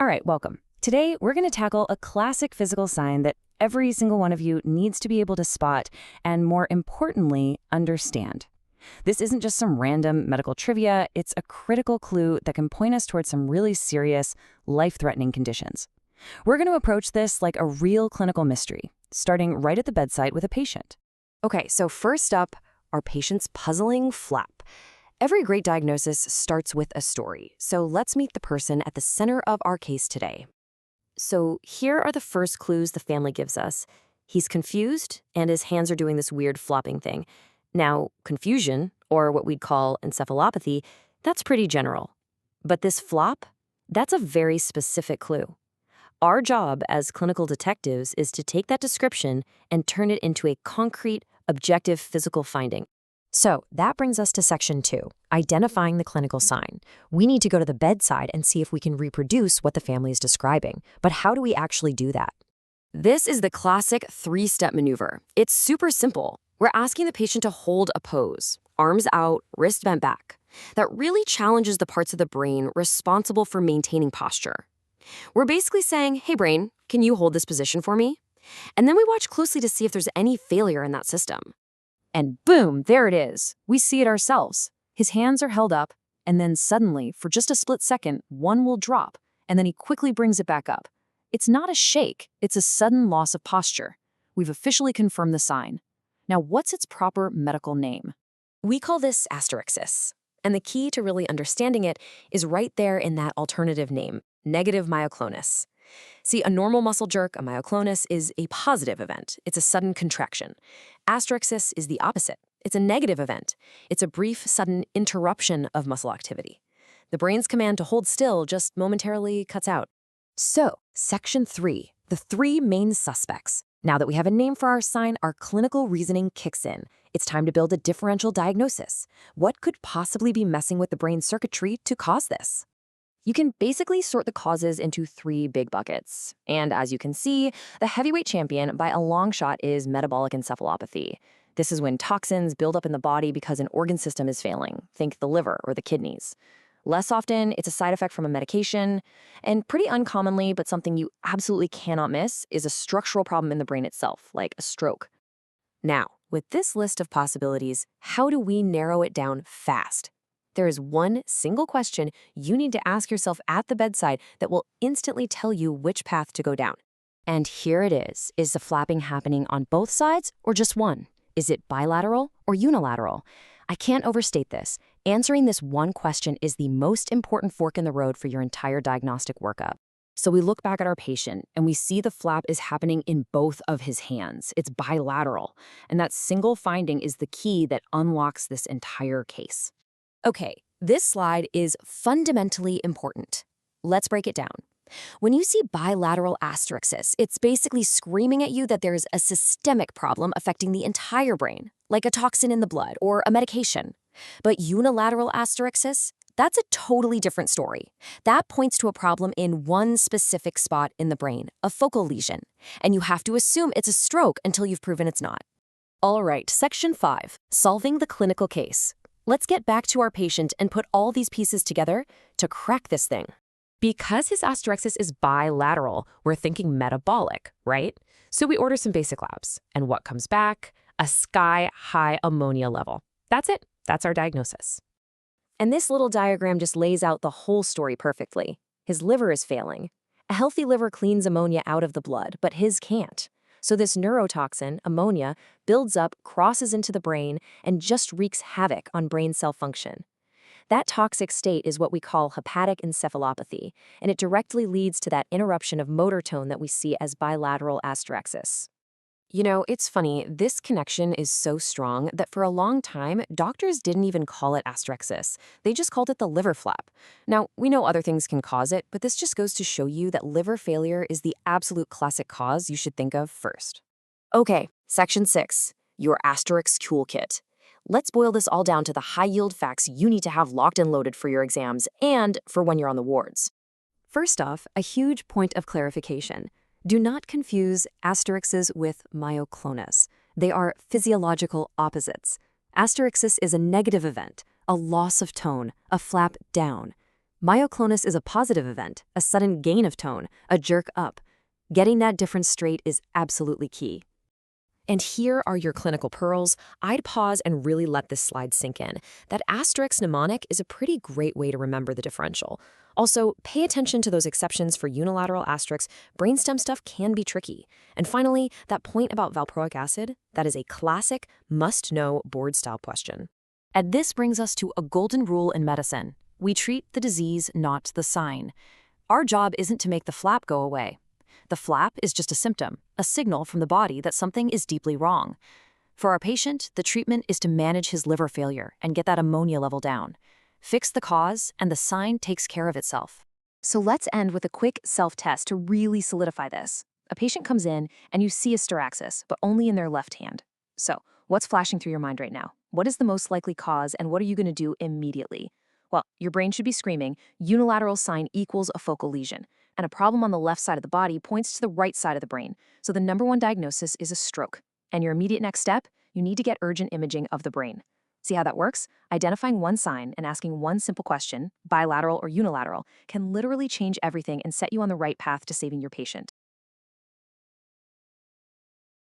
All right, welcome. Today, we're going to tackle a classic physical sign that every single one of you needs to be able to spot and, more importantly, understand. This isn't just some random medical trivia, it's a critical clue that can point us towards some really serious, life-threatening conditions. We're going to approach this like a real clinical mystery, starting right at the bedside with a patient. Okay, so first up, our patient's puzzling flap. Every great diagnosis starts with a story, so let's meet the person at the center of our case today. So here are the first clues the family gives us. He's confused, and his hands are doing this weird flopping thing. Now, confusion, or what we'd call encephalopathy, that's pretty general. But this flop, that's a very specific clue. Our job as clinical detectives is to take that description and turn it into a concrete, objective physical finding. So that brings us to section 2, identifying the clinical sign. We need to go to the bedside and see if we can reproduce what the family is describing. But how do we actually do that? This is the classic 3-step maneuver. It's super simple. We're asking the patient to hold a pose, arms out, wrist bent back. That really challenges the parts of the brain responsible for maintaining posture. We're basically saying, hey brain, can you hold this position for me? And then we watch closely to see if there's any failure in that system. And boom, there it is. We see it ourselves. His hands are held up, and then suddenly, for just a split second, one will drop, and then he quickly brings it back up. It's not a shake, it's a sudden loss of posture. We've officially confirmed the sign. Now, what's its proper medical name? We call this Asterixis, and the key to really understanding it is right there in that alternative name, negative myoclonus. See, a normal muscle jerk, a myoclonus, is a positive event. It's a sudden contraction. Asterixis is the opposite. It's a negative event. It's a brief, sudden interruption of muscle activity. The brain's command to hold still just momentarily cuts out. So, section 3, the 3 main suspects. Now that we have a name for our sign, our clinical reasoning kicks in. It's time to build a differential diagnosis. What could possibly be messing with the brain circuitry to cause this? You can basically sort the causes into 3 big buckets. And as you can see, the heavyweight champion by a long shot is metabolic encephalopathy. This is when toxins build up in the body because an organ system is failing. Think the liver or the kidneys. Less often, it's a side effect from a medication. And pretty uncommonly, but something you absolutely cannot miss, is a structural problem in the brain itself, like a stroke. Now, with this list of possibilities, how do we narrow it down fast? There is one single question you need to ask yourself at the bedside that will instantly tell you which path to go down. And here it is. Is the flapping happening on both sides or just one? Is it bilateral or unilateral? I can't overstate this. Answering this one question is the most important fork in the road for your entire diagnostic workup. So we look back at our patient and we see the flap is happening in both of his hands. It's bilateral. And that single finding is the key that unlocks this entire case. Okay, this slide is fundamentally important. Let's break it down. When you see bilateral asterixis, it's basically screaming at you that there's a systemic problem affecting the entire brain, like a toxin in the blood or a medication. But unilateral asterixis, that's a totally different story. That points to a problem in one specific spot in the brain, a focal lesion, and you have to assume it's a stroke until you've proven it's not. All right, section 5, solving the clinical case. Let's get back to our patient and put all these pieces together to crack this thing. Because his asterixis is bilateral, we're thinking metabolic, right? So we order some basic labs. And what comes back? A sky-high ammonia level. That's it. That's our diagnosis. And this little diagram just lays out the whole story perfectly. His liver is failing. A healthy liver cleans ammonia out of the blood, but his can't. So this neurotoxin, ammonia, builds up, crosses into the brain, and just wreaks havoc on brain cell function. That toxic state is what we call hepatic encephalopathy, and it directly leads to that interruption of motor tone that we see as bilateral asterixis. You know, it's funny, this connection is so strong that for a long time, doctors didn't even call it asterixis. They just called it the liver flap. Now, we know other things can cause it, but this just goes to show you that liver failure is the absolute classic cause you should think of first. Okay, section 6, your Asterix toolkit. Let's boil this all down to the high-yield facts you need to have locked and loaded for your exams and for when you're on the wards. First off, a huge point of clarification. Do not confuse asterixis with myoclonus. They are physiological opposites. Asterixis is a negative event, a loss of tone, a flap down. Myoclonus is a positive event, a sudden gain of tone, a jerk up. Getting that difference straight is absolutely key. And here are your clinical pearls. I'd pause and really let this slide sink in. That asterisk mnemonic is a pretty great way to remember the differential. Also, pay attention to those exceptions for unilateral asterisks. Brainstem stuff can be tricky. And finally, that point about valproic acid, that is a classic, must-know board-style question. And this brings us to a golden rule in medicine. We treat the disease, not the sign. Our job isn't to make the flap go away. The flap is just a symptom, a signal from the body that something is deeply wrong. For our patient, the treatment is to manage his liver failure and get that ammonia level down. Fix the cause, and the sign takes care of itself. So let's end with a quick self-test to really solidify this. A patient comes in, and you see Asterixis, but only in their left hand. So, what's flashing through your mind right now? What is the most likely cause, and what are you going to do immediately? Well, your brain should be screaming, unilateral sign equals a focal lesion, and a problem on the left side of the body points to the right side of the brain. So the number one diagnosis is a stroke. And your immediate next step, you need to get urgent imaging of the brain. See how that works? Identifying one sign and asking one simple question, bilateral or unilateral, can literally change everything and set you on the right path to saving your patient.